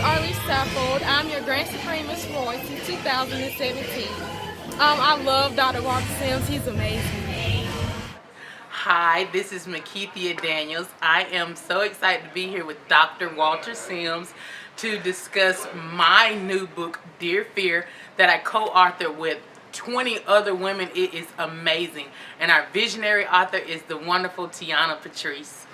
Arlie Saffold. I'm your Grand Supreme Miss Roy since 2017. I love Dr. Walter Sims. He's amazing. Hi, this is Markeithia Daniels. I am so excited to be here with Dr. Walter Sims to discuss my new book, Dear Fear, that I co-authored with 20 other women. It is amazing. And our visionary author is the wonderful Tiana Patrice.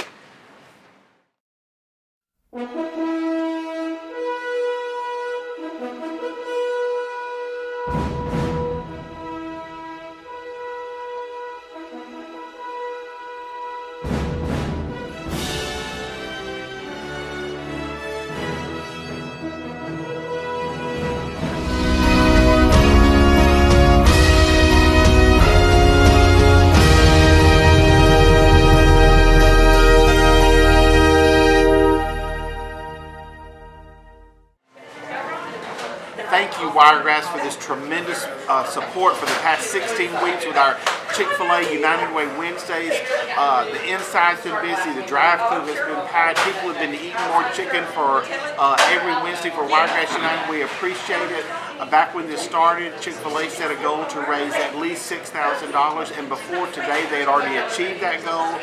Thank you, Wiregrass, for this tremendous support for the past 16 weeks with our Chick-fil-A United Way Wednesdays. The inside's been busy, the drive-thru has been packed. People have been eating more chicken for every Wednesday for Wiregrass United. We appreciate it. Back when this started, Chick-fil-A set a goal to raise at least $6,000, and before today they had already achieved that goal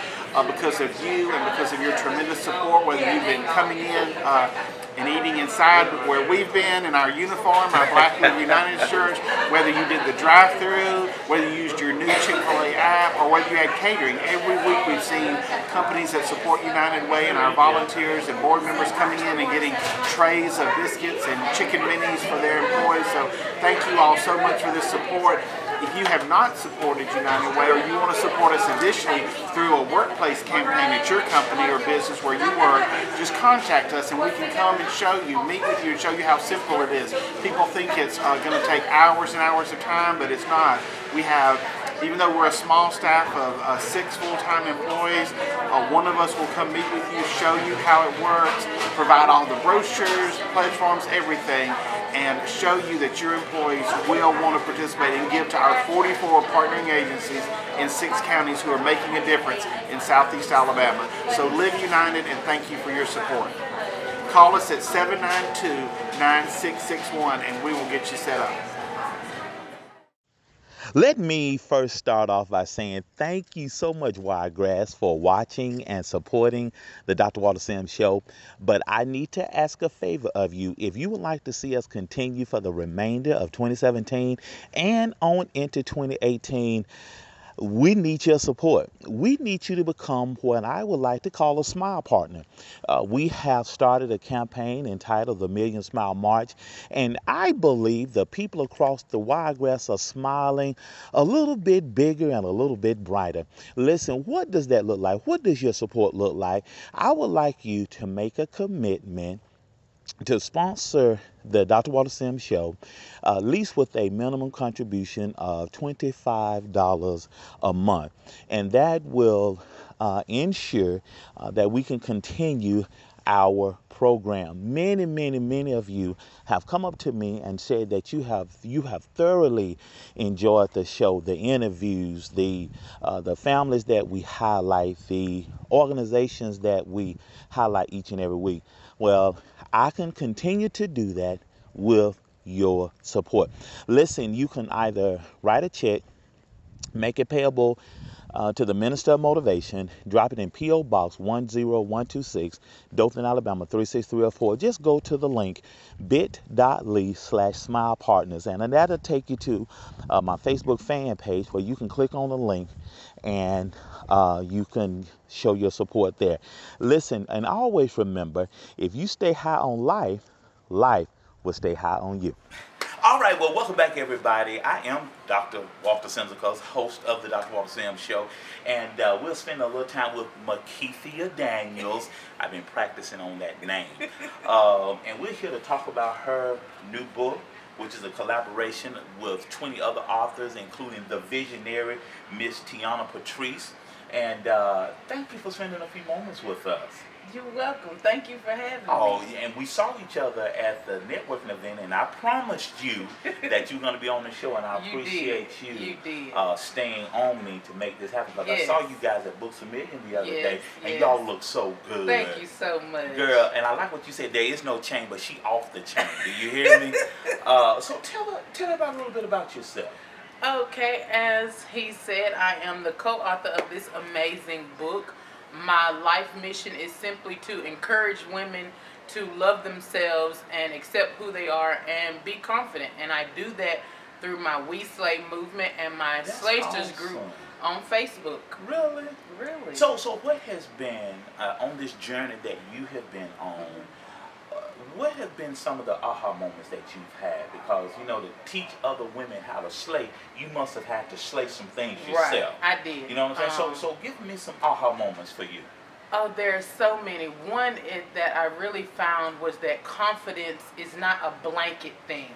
because of you and because of your tremendous support, whether you've been coming in and eating inside where we've been in our uniform, our Blackwood United shirts, whether you did the drive-thru, whether you used your new Chick-fil-A app, or whether you had catering. Every week we've seen companies that support United Way and our volunteers and board members coming in and getting trays of biscuits and chicken minis for their employees. So thank you all so much for this support. If you have not supported United Way, or you want to support us additionally through a workplace campaign at your company or business where you work, just contact us and we can come and show you, meet with you, and show you how simple it is. People think it's going to take hours and hours of time, but it's not. We have, even though we're a small staff of 6 full-time employees, one of us will come meet with you, show you how it works, provide all the brochures, pledge forms, everything, and show you that your employees will want to participate and give to our 44 partnering agencies in 6 counties who are making a difference in Southeast Alabama. So live united, and thank you for your support. Call us at 792-9661 and we will get you set up. Let me first start off by saying thank you so much, Wiregrass, for watching and supporting the Dr. Walter Sims Show. But I need to ask a favor of you. If you would like to see us continue for the remainder of 2017 and on into 2018, we need your support. We need you to become what I would like to call a smile partner. We have started a campaign entitled the Million Smile March, and I believe the people across the Wiregrass are smiling a little bit bigger and a little bit brighter. Listen, what does that look like? What does your support look like? I would like you to make a commitment to sponsor the Dr. Walter Sims Show, at least with a minimum contribution of $25 a month. And that will ensure that we can continue our program. Many of you have come up to me and said that you have thoroughly enjoyed the show, the interviews, the families that we highlight, the organizations that we highlight each and every week. Well, I can continue to do that with your support. Listen, you can either write a check, make it payable to the Minister of Motivation, drop it in P.O. Box 10126, Dothan, Alabama 36304. Just go to the link bit.ly/smile partners, and that'll take you to my Facebook fan page where you can click on the link and you can show your support there. Listen, and always remember, if you stay high on life, life will stay high on you. All right, well, welcome back, everybody. I am Dr. Walter Sims, host of the Dr. Walter Sims Show, and we'll spend a little time with Markeithia Daniels. I've been practicing on that name. And we're here to talk about her new book, which is a collaboration with 20 other authors, including the visionary Miss Tiana Patrice. And thank you for spending a few moments with us. You're welcome. Thank you for having Oh, me. yeah, and we saw each other at the networking event, and I promised you that you're going to be on the show, and I You appreciate did. you You did. staying on me to make this happen. Because I Yes. saw you guys at Books a Million the other Yes, day, and yes. y'all look so good. Thank you so much. Girl, and I like what you said. There is no chain, but she off the chain. Do you hear me? So tell about a little bit about yourself. Okay, as he said, I am the co-author of this amazing book. My life mission is simply to encourage women to love themselves and accept who they are and be confident. And I do that through my We Slay movement and my That's Slaysters awesome. group on Facebook. Really? Really? So what has been on this journey that you have been on? What have been some of the aha moments that you've had? Because to teach other women how to slay, you must have had to slay some things yourself. Right, I did. You know what I'm saying? So give me some aha moments for you. Oh, there's so many. One that I really found was that confidence is not a blanket thing.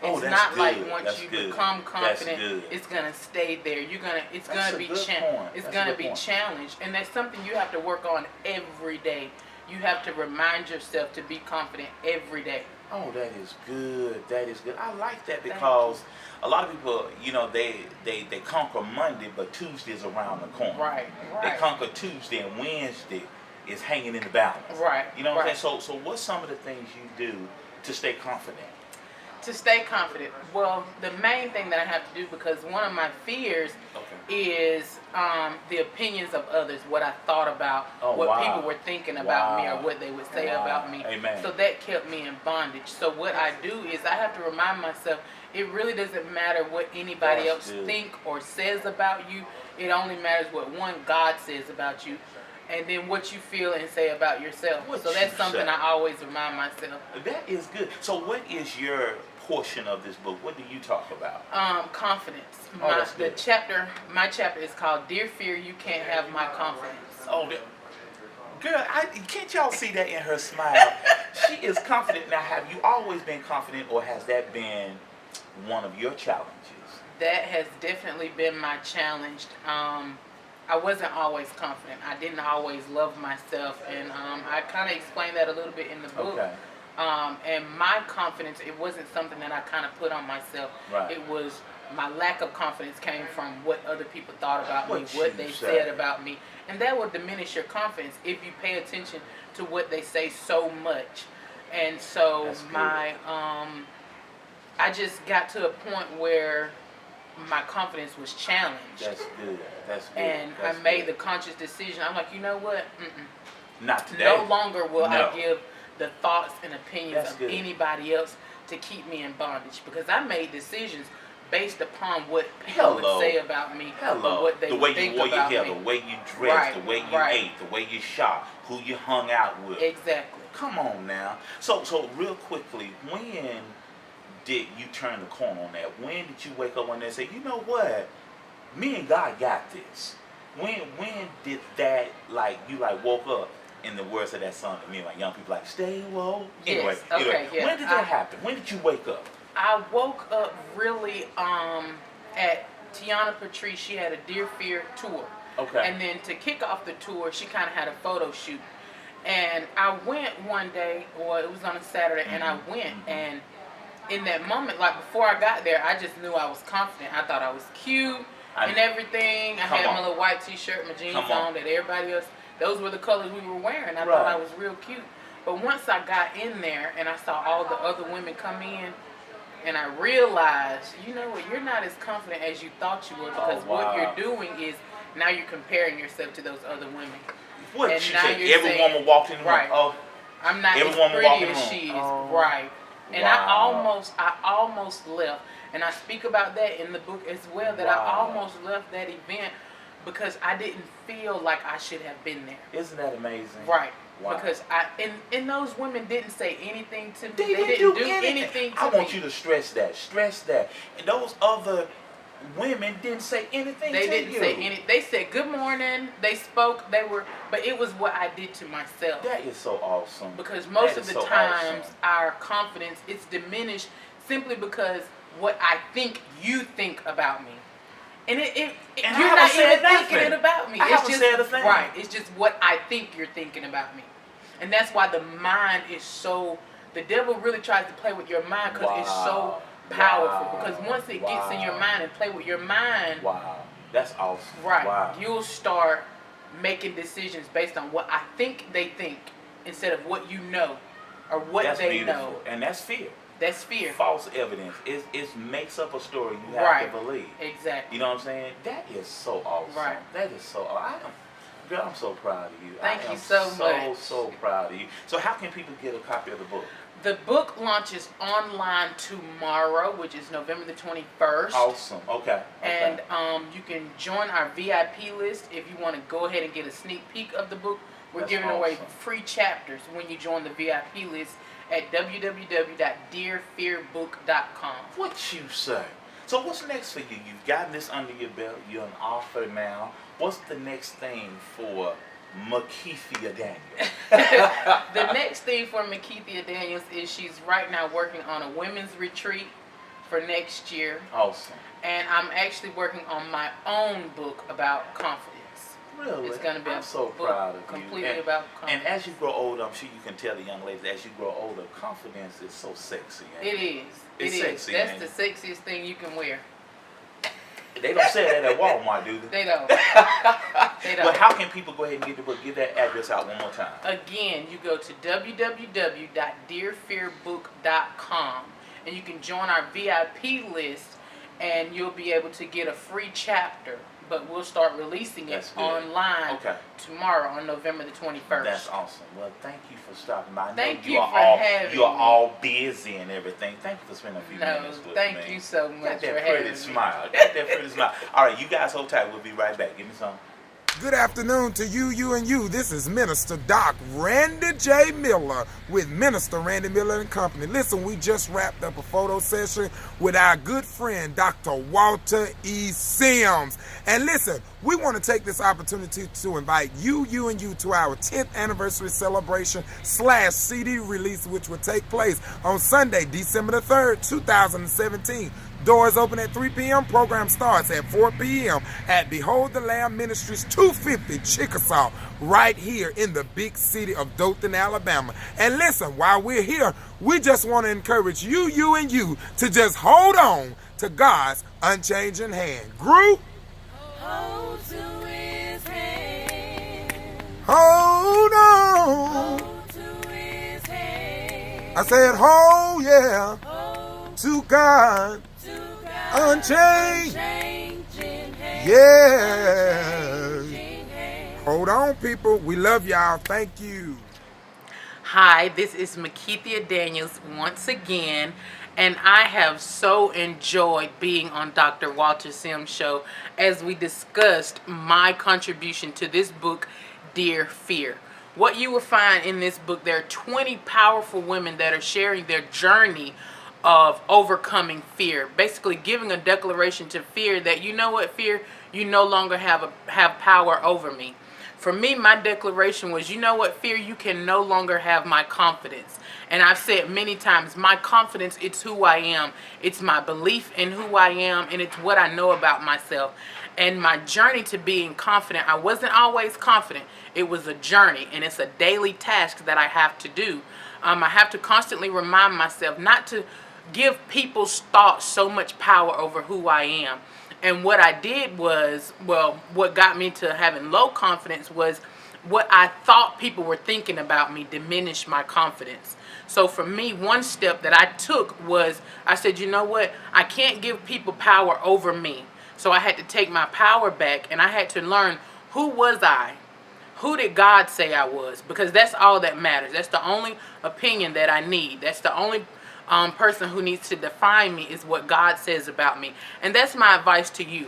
Oh, It's that's not like good. once That's you good. become That's confident, good. it's gonna stay there. It's That's gonna a be good point. it's That's a gonna good be point. challenged, and that's something you have to work on every day. You have to remind yourself to be confident every day. Oh, that is good. That is good. I like that Thank because a lot of people, they conquer Monday, but Tuesday's around the corner. Right, They right. conquer Tuesday, and Wednesday is hanging in the balance. Right, You know what right. I'm saying? So what's some of the things you do to stay confident? To stay confident, well, the main thing that I have to do, because one of my fears Okay. is the opinions of others, what I thought about, Oh, what wow. people were thinking about me, or Wow. what they would say Wow. about me. Amen. So that kept me in bondage. So what I do is I have to remind myself, it really doesn't matter what anybody That's else good. think or says about you. It only matters what God says about you, and then what you feel and say about yourself. What So that's you something say. I always remind myself. That is good. So what is your portion of this book? What do you talk about? Confidence. Oh, that's good. My chapter is called "Dear Fear, You Can't Have My Confidence." Oh, girl, can't y'all see that in her smile? She is confident. Now, have you always been confident, or has that been one of your challenges? That has definitely been my challenge. I wasn't always confident. I didn't always love myself, and I kind of explained that a little bit in the book. Okay. And my confidence, it wasn't something that I kind of put on myself. Right. It was my lack of confidence came from what other people thought about me, What what you they say. said about me. And that will diminish your confidence if you pay attention to what they say so much. And so That's good. I just got to a point where my confidence was challenged. That's good. That's good. And That's I made good. the conscious decision. I'm like, you know what? Not today. No longer will No. I give the thoughts and opinions That's of good. anybody else to keep me in bondage, because I made decisions based upon what people Hello. would say about me, or Hello. what they The way would you think wore your about hair, me. the way you dressed, Right, the way you right. ate, the way you shop, who you hung out with. Exactly. Come on now. So real quickly, when did you turn the corner on that? When did you wake up one day and say, you know what? Me and God got this. When did that, you woke up, in the words of that song to me, like young people like, stay woke. Anyway, Yes, okay, yeah. When did that happen? When did you wake up? I woke up really at Tiana Patrice. She had a Dear Fear tour. Okay. And then to kick off the tour, she kind of had a photo shoot. And I went one day, or it was on a Saturday, and I went, and in that moment, like before I got there, I just knew I was confident. I thought I was cute and everything. I had my little white t-shirt, my jeans on, that everybody else, those were the colors we were wearing. I thought I was real cute. But once I got in there and I saw all the other women come in, and I realized, you know what, you're not as confident as you thought you were, because what you're doing is now you're comparing yourself to those other women. What And she now said? you're Every saying- woman walked in the room. Right. Oh, I'm not every as woman walking pretty in the as room. she is. Oh. Right. And Wow. I almost left. And I speak about that in the book as well, that I Wow. almost left that event because I didn't feel like I should have been there. Isn't that amazing? Right. Wow. Because and those women didn't say anything to me. They didn't do anything. to I want me. you to stress that. Stress that. And those other women didn't say anything They to didn't you. say any. They said good morning. They spoke. But it was what I did to myself. That is so awesome. Because most That of is the so times awesome. our confidence is diminished simply because what I think you think about me. And And you're I not haven't said even thinking nothing. it about me. I It's haven't just said a thing. right. It's just what I think you're thinking about me. And that's why the mind is so, the devil really tries to play with your mind because it's so powerful. Because once it gets in your mind and play with your mind, that's awesome. right, Wow. you'll start making decisions based on what I think they think instead of what you know or what That's they beautiful. know. And that's fear. That's fear. False evidence. It makes up a story you have to believe. Exactly. You know what I'm saying? That is so awesome. Right. That is so awesome. Girl, I'm so proud of you. Thank I you so much. So proud of you. So how can people get a copy of the book? The book launches online tomorrow, which is November the 21st. Awesome. Okay. And you can join our VIP list if you want to go ahead and get a sneak peek of the book. We're That's giving away awesome. free chapters when you join the VIP list at www.dearfearbook.com. What you say? So what's next for you? You've gotten this under your belt. You're an author now. What's the next thing for Markeithia Daniels? The next thing for Markeithia Daniels is she's right now working on a women's retreat for next year. Awesome. And I'm actually working on my own book about confidence. Really? It's going to be I'm a so book proud of completely you. about confidence. And as you grow older, I'm sure you can tell the young ladies, as you grow older, confidence is so sexy. It is. It's sexy. That's the sexiest thing you can wear. They don't say that at Walmart, do they? They don't. They don't. But how can people go ahead and get the book? Give that address out one more time. Again, you go to www.dearfearbook.com and you can join our VIP list and you'll be able to get a free chapter. But we'll start releasing it online tomorrow on November the 21st. That's awesome. Well, thank you for stopping by. Thank you for having me. You are all busy and everything. Thank you for spending a few minutes with me. Thank you so much Got for that having pretty me. smile. Got that pretty smile. All right, you guys hold tight. We'll be right back. Give me some. Good afternoon to you, and you. This is Minister Doc Randy J. Miller with Minister Randy Miller and Company. Listen, we just wrapped up a photo session with our good friend, Dr. Walter E. Sims. And listen, we want to take this opportunity to invite you and you to our 10th anniversary celebration / CD release, which will take place on Sunday, December the 3rd, 2017. Doors open at 3 p.m. Program starts at 4 p.m. at Behold the Lamb Ministries, 250 Chickasaw, right here in the big city of Dothan, Alabama. And listen, while we're here, we just want to encourage you and you to just hold on to God's unchanging hand. Group, Hold to his hand. hold on. Hold to his hand. I said, hold, yeah, Hold to God, to God's unchanged. unchanging hand. Yeah. Unchanging hand. Hold on, people. We love y'all. Thank you. Hi, this is Markeithia Daniels once again, and I have so enjoyed being on Dr. Walter Sims' show as we discussed my contribution to this book, Dear Fear. What you will find in this book, there are 20 powerful women that are sharing their journey of overcoming fear, basically giving a declaration to fear that, you know what, fear, you no longer have power over me. For me, my declaration was, you know what, fear, you can no longer have my confidence. And I've said many times, my confidence, it's who I am. It's my belief in who I am, and it's what I know about myself. And my journey to being confident, I wasn't always confident. It was a journey, and it's a daily task that I have to do. I have to constantly remind myself not to give people's thoughts so much power over who I am. And what I did was, well, what got me to having low confidence was what I thought people were thinking about me diminished my confidence. So for me, one step that I took was, I said, you know what? I can't give people power over me. So I had to take my power back, and I had to learn, who was I? Who did God say I was? Because that's all that matters. That's the only opinion that I need. That's the only person who needs to define me, is what God says about me. And that's my advice to you.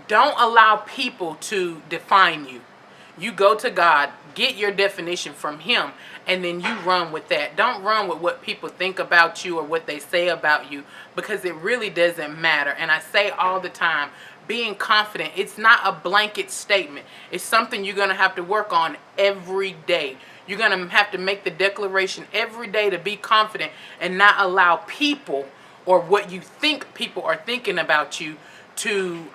Don't allow people to define you. You go to God, get your definition from Him, and then you run with that. Don't run with what people think about you or what they say about you, because it really doesn't matter. And I say all the time, being confident, it's not a blanket statement. It's something you're going to have to work on every day. You're going to have to make the declaration every day to be confident and not allow people or what you think people are thinking about you to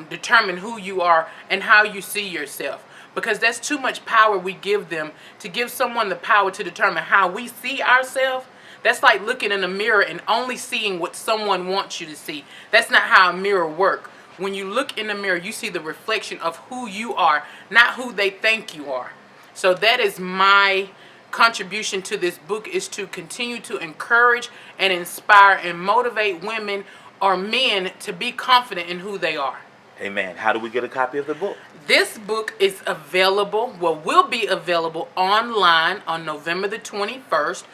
determine who you are and how you see yourself. because that's too much power we give them. To give someone the power to determine how we see ourselves, that's like looking in a mirror and only seeing what someone wants you to see. That's not how a mirror works. When you look in the mirror, you see the reflection of who you are, not who they think you are. So that is my contribution to this book, is to continue to encourage and inspire and motivate women or men to be confident in who they are. Amen. How do we get a copy of the book? This book is available, will be available online on November the 21st.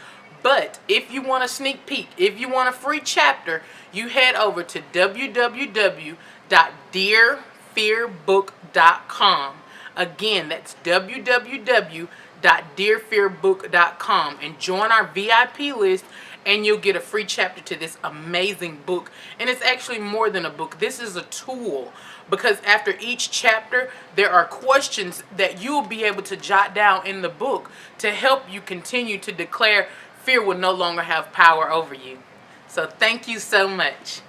But if you want a sneak peek, if you want a free chapter, you head over to www.dearfearbook.com. Again, that's www.dearfearbook.com, and join our VIP list, and you'll get a free chapter to this amazing book. And it's actually more than a book. This is a tool, because after each chapter, there are questions that you'll be able to jot down in the book to help you continue to declare fear will no longer have power over you. So thank you so much.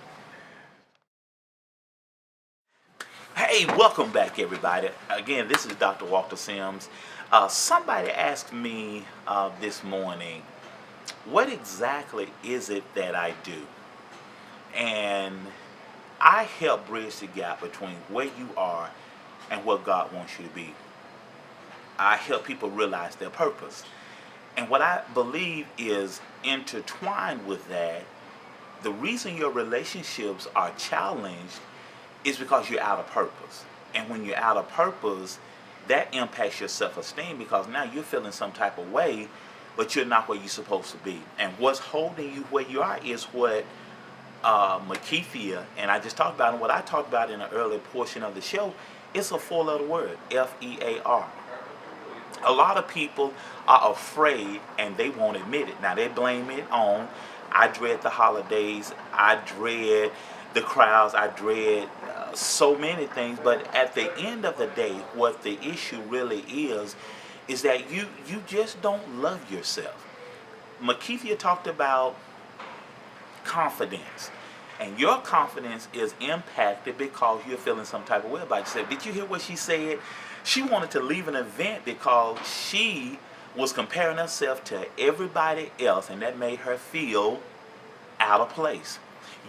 Hey, welcome back, everybody. Again, this is Dr. Walter Sims. Somebody asked me this morning, what exactly is it that I do? And I help bridge the gap between where you are and what God wants you to be. I help people realize their purpose. And what I believe is intertwined with that, the reason your relationships are challenged is because you're out of purpose. And when you're out of purpose, that impacts your self-esteem, because now you're feeling some type of way, but you're not where you're supposed to be. And what's holding you where you are is what Markeithia, and I just talked about, and what I talked about in an earlier portion of the show, it's a 4-letter word, F-E-A-R. A lot of people are afraid and they won't admit it. Now they blame it on, I dread the holidays, I dread the crowds, I dread so many things. But at the end of the day, what the issue really is that you just don't love yourself. Markeithia talked about confidence. And your confidence is impacted because you're feeling some type of way about yourself. Did you hear what she said? She wanted to leave an event because she was comparing herself to everybody else, and that made her feel out of place.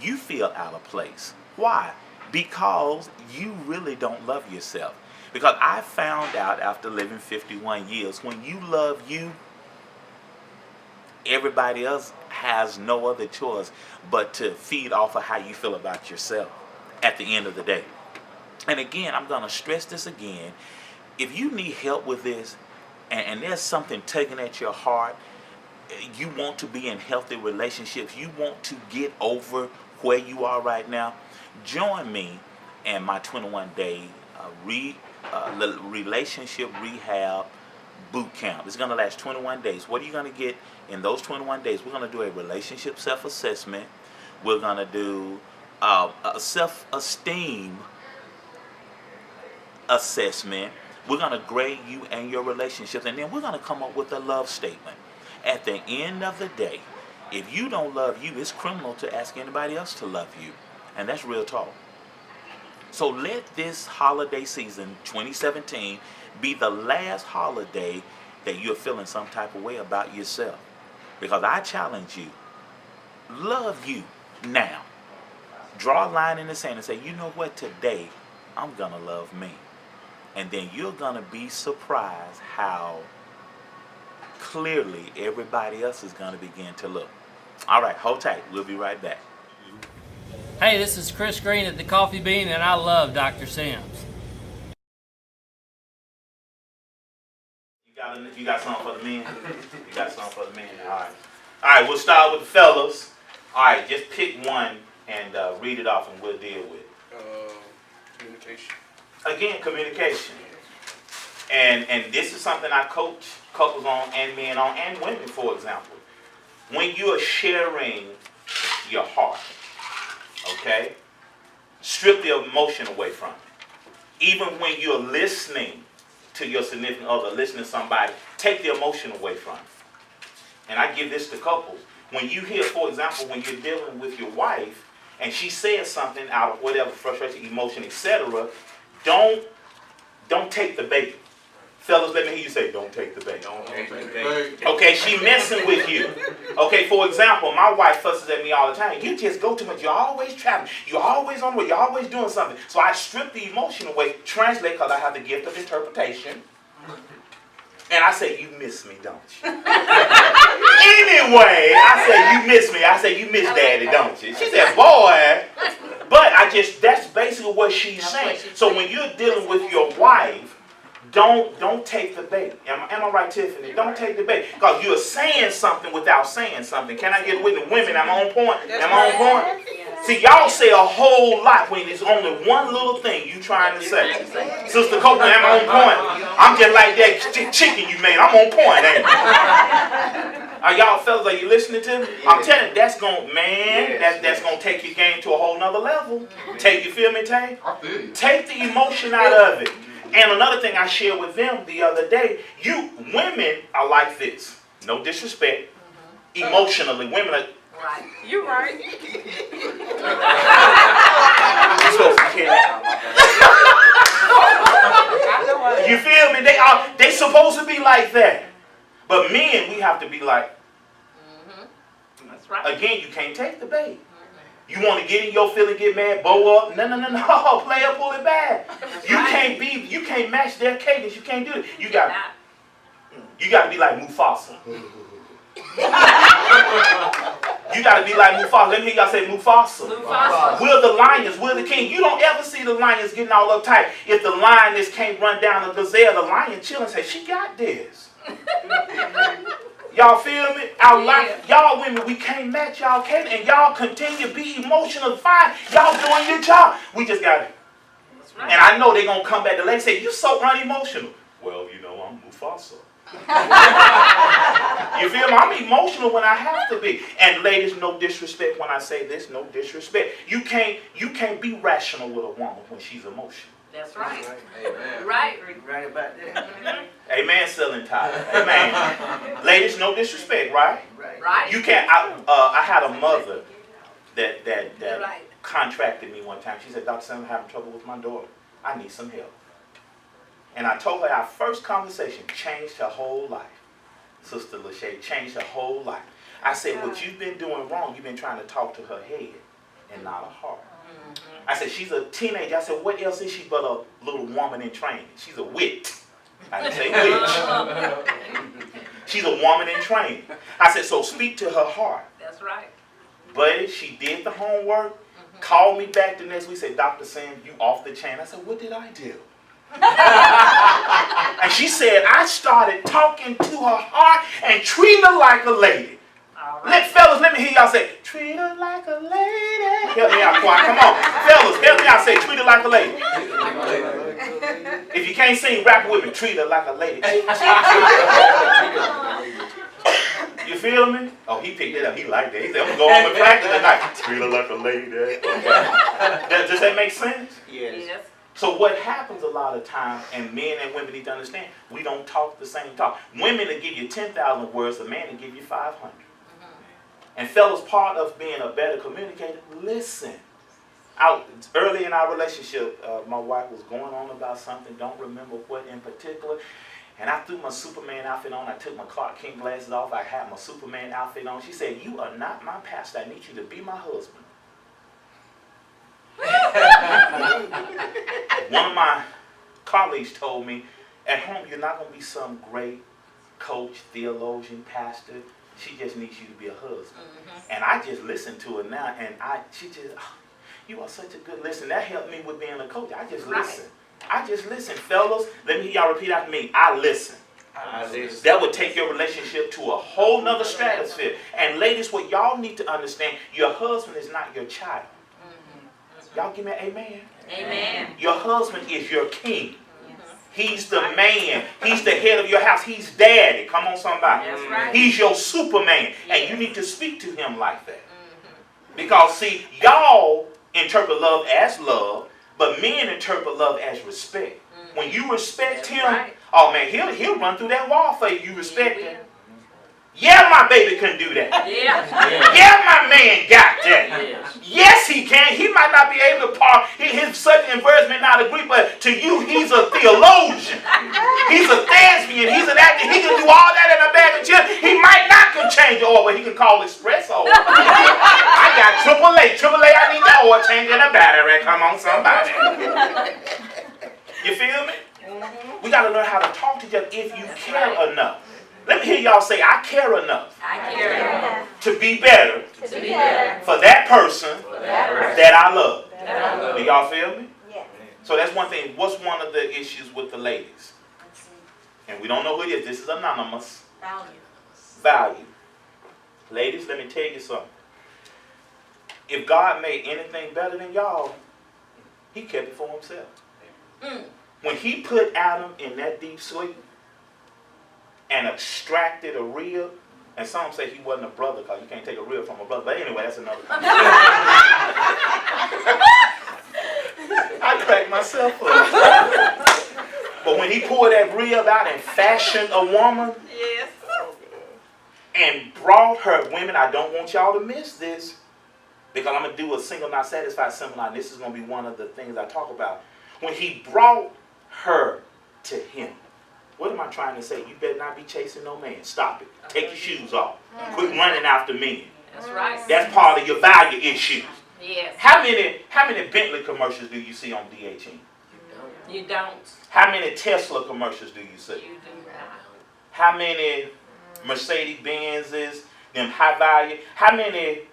You feel out of place. Why? Because you really don't love yourself. Because I found out after living 51 years, when you love you, everybody else has no other choice but to feed off of how you feel about yourself at the end of the day. And again, I'm going to stress this again. If you need help with this, and there's something tugging at your heart, you want to be in healthy relationships, you want to get over where you are right now, join me in my 21-day relationship rehab boot camp. It's going to last 21 days. What are you going to get in those 21 days? We're going to do a relationship self-assessment. We're going to do a self-esteem assessment. We're going to grade you and your relationships, and then we're going to come up with a love statement. At the end of the day, if you don't love you, it's criminal to ask anybody else to love you. And that's real talk. So let this holiday season, 2017, be the last holiday that you're feeling some type of way about yourself. Because I challenge you, love you now. Draw a line in the sand and say, you know what, today I'm going to love me. And then you're going to be surprised how clearly everybody else is going to begin to look. All right, hold tight. We'll be right back. Hey, this is Chris Green at the Coffee Bean, and I love Dr. Sims. You got something for the men? You got something for the men? All right. All right, we'll start with the fellas. All right, just pick one and read it off, and we'll deal with it. Communication. Again, communication. And this is something I coach couples on, and men on, and women, for example. When you are sharing your heart, okay, strip the emotion away from it. Even when you're listening to your significant other, listening to somebody, take the emotion away from it. And I give this to couples. When you hear, for example, when you're dealing with your wife, and she says something out of whatever frustration, emotion, etc., don't take the bait. Fellas, let me hear you say, don't take the bait. Don't take the bait. Okay, she messing with you. Okay, for example, my wife fusses at me all the time. You just go too much. You're always traveling. You're always on the way. You're always doing something. So I strip the emotion away, translate, because I have the gift of interpretation. And I say, you miss me, don't you? Anyway, I say, you miss me. I say, you miss Daddy, don't you? She said, boy. But that's basically what she's saying. So when you're dealing with your wife, don't take the bait. Am I right, Tiffany? Don't take the bait. Because you're saying something without saying something. Can I get with the women? Am I on point? Am I on point? See, y'all say a whole lot when it's only one little thing you trying to say. Sister Copeland, am I on point? I'm just like that chicken you made. I'm on point, ain't I? Are y'all fellas, are you listening to me? I'm telling you, that's gonna take your game to a whole nother level. You feel me, Tay? Take the emotion out of it. And another thing I shared with them the other day, you women are like this. No disrespect. Emotionally, women are. Right. You're right. You're supposed to care. You feel me? They supposed to be like that. But men, we have to be like. That's right. Again, you can't take the bait. You want to get in your feeling, get mad, bow up. No. Player, pull it back. You can't match their cadence. You can't do it. You got to be like Mufasa. You got to be like Mufasa. Let me hear y'all say Mufasa. We're the lions. We're the king. You don't ever see the lions getting all uptight. If the lioness can't run down a gazelle, the lion chill and say, she got this. Y'all feel me? Y'all women, we can't match y'all cadence, and y'all continue to be emotional fine. Y'all doing your job. We just got it. Right. And I know they're going to come back to and say, you so unemotional. Well, you know, I'm Mufasa. You feel me? I'm emotional when I have to be. And ladies, no disrespect when I say this, no disrespect. You can't be rational with a woman when she's emotional. That's right. Amen. Right. Right about that. Amen, selling Tyler. Amen. Ladies, no disrespect, right? Right. You can't. I had a mother that right. contracted me one time. She said, Dr. Sam, I'm having trouble with my daughter. I need some help. And I told her our first conversation changed her whole life. Sister Lachey changed her whole life. I said, what you've been doing wrong, you've been trying to talk to her head and not her heart. I said, she's a teenager. I said, what else is she but a little woman in training? She's a witch. I didn't say witch. She's a woman in training. I said, so speak to her heart. That's right. Buddy, she did the homework, called me back the next week, said, Dr. Sam, you off the chain. I said, what did I do? And she said, I started talking to her heart and treating her like a lady. Right. Fellas, let me hear y'all say, treat her like a lady. Help me out, choir. Come on. Fellas, help me out. Say, treat her like a lady. If you can't sing, rap with me. Treat her like a lady. You feel me? Oh, he picked it up. He liked that. He said, I'm going to go home and practice tonight. Treat her like a lady. Okay. Does that make sense? Yes. So what happens a lot of times, and men and women need to understand, we don't talk the same talk. Women will give you 10,000 words, a man will give you 500. And fellas, part of being a better communicator, listen. Early in our relationship, my wife was going on about something, don't remember what in particular, and I threw my Superman outfit on. I took my Clark Kent glasses off. I had my Superman outfit on. She said, you are not my pastor. I need you to be my husband. One of my colleagues told me, at home, you're not going to be some great coach, theologian, pastor. She just needs you to be a husband. And I just listened to her now, and she just, you are such a good listener. That helped me with being a coach. I just listen. I just listen. Fellas, let me hear y'all repeat after me. I listen. That would take your relationship to a whole nother stratosphere. And ladies, what y'all need to understand, your husband is not your child. Y'all give me an amen? Amen. Your husband is your king. He's the man. He's the head of your house. He's daddy. Come on, somebody. That's right. He's your Superman. And you need to speak to him like that. Because, see, y'all interpret love as love, but men interpret love as respect. When you respect him, oh, man, he'll run through that wall for you. You respect him. Yeah, my baby can do that. Yeah, my man got that. Yes, he can. He might not be able to his certain verse may not agree, but to you, he's a theologian. He's a got AAA. AAA, I need the oil change and a battery. Come on, somebody. You feel me? We got to learn how to talk to each other if you care enough. Let me hear y'all say, I care enough. I care. To be better. To be better. For that person. That I love. That I love. Do y'all feel me? Yes. So that's one thing. What's one of the issues with the ladies? And we don't know who it is. This is anonymous. Value. Ladies, let me tell you something. If God made anything better than y'all, he kept it for himself. When he put Adam in that deep sleep and extracted a rib, and some say he wasn't a brother because you can't take a rib from a brother. But anyway, that's another thing. I cracked myself up. But when he pulled that rib out and fashioned a woman, Yes. and brought her, women, I don't want y'all to miss this, because I'm going to do a single not satisfied seminar, and this is going to be one of the things I talk about. When he brought her to him, what am I trying to say? You better not be chasing no man. Stop it. Take your shoes off. Quit running after men. That's right. That's part of your value issues. Yes. How many Bentley commercials do you see on DHN? You don't. How many Tesla commercials do you see? You do not. How many Mercedes Benzes, them high value? How many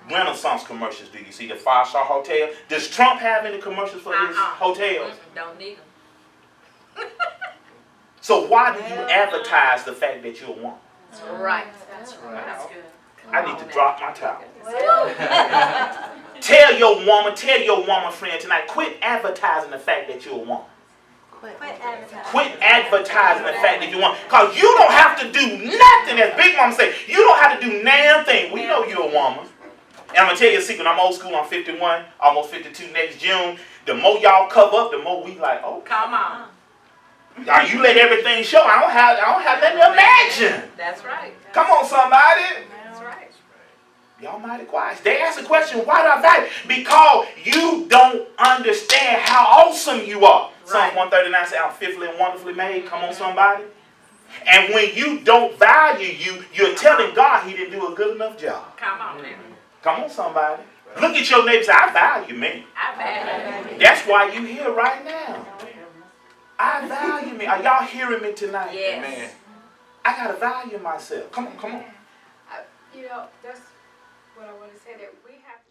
Renaissance commercials do you see? The 5-star hotel? Does Trump have any commercials for his hotels? Don't need them. So why do you advertise the fact that you're a woman? That's right. That's right. That's good. I need to drop my towel. Tell your woman friend tonight, quit advertising the fact that you're a woman. Quit advertising. Quit advertising the fact that you're a woman. Because you don't have to do nothing, as Big Mama say. You don't have to do damn thing. We know you're a woman. And I'm going to tell you a secret. I'm old school. I'm 51, almost 52 next June. The more y'all cover up, the more we like, oh. Come on. Now you let everything show. I don't have nothing to imagine. That's right. Come on, somebody. That's right. Y'all mighty quiet. They ask the question, why do I value? Because you don't understand how awesome you are. Right. Psalm 139 says, I'm fearfully and wonderfully made. Come on, somebody. And when you don't value you, you're telling God he didn't do a good enough job. Come on now. Come on, somebody. Look at your neighbor and say, I value me. I value. That's why you here right now. I value me. Are y'all hearing me tonight? Yes. Amen. I got to value myself. Come on, come on. You know, that's what I want to say, that we have to.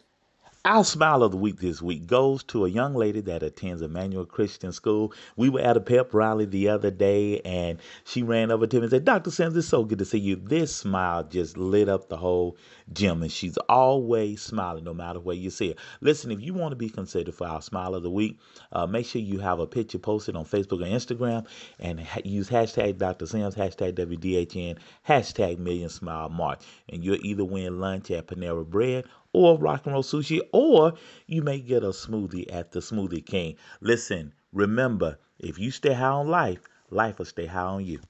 Our smile of the week this week goes to a young lady that attends Emmanuel Christian School. We were at a pep rally the other day, and she ran over to me and said, Dr. Sims, it's so good to see you. This smile just lit up the whole gym, and she's always smiling no matter where you see her. Listen, if you want to be considered for our smile of the week, make sure you have a picture posted on Facebook or Instagram, and use hashtag Dr. Sims, hashtag WDHN, hashtag Million Smile March. And you'll either win lunch at Panera Bread or Rock and Roll Sushi, or you may get a smoothie at the Smoothie King. Listen, remember, if you stay high on life, life will stay high on you.